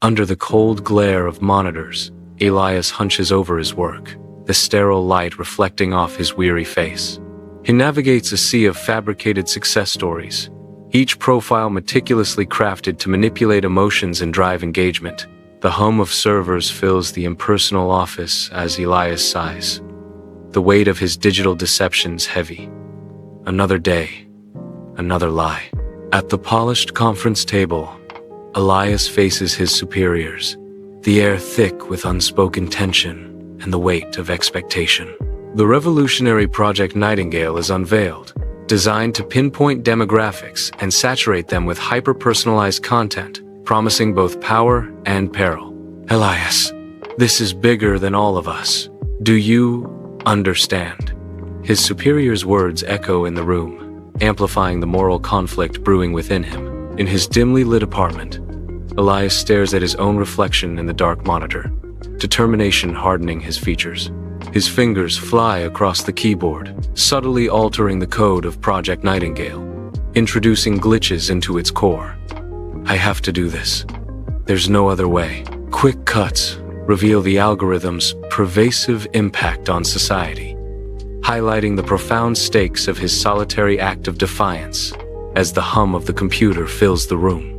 Under the cold glare of monitors, Elias hunches over his work, the sterile light reflecting off his weary face. He navigates a sea of fabricated success stories, each profile meticulously crafted to manipulate emotions and drive engagement. The hum of servers fills the impersonal office as Elias sighs, the weight of his digital deceptions heavy. Another day, another lie. At the polished conference table, Elias faces his superiors, the air thick with unspoken tension and the weight of expectation. The revolutionary Project Nightingale is unveiled, designed to pinpoint demographics and saturate them with hyper-personalized content, promising both power and peril. Elias, this is bigger than all of us. Do you understand? His superior's words echo in the room, amplifying the moral conflict brewing within him. In his dimly lit apartment, Elias stares at his own reflection in the dark monitor, determination hardening his features. His fingers fly across the keyboard, subtly altering the code of Project Nightingale, introducing glitches into its core. I have to do this. There's no other way. Quick cuts reveal the algorithm's pervasive impact on society, highlighting the profound stakes of his solitary act of defiance as the hum of the computer fills the room.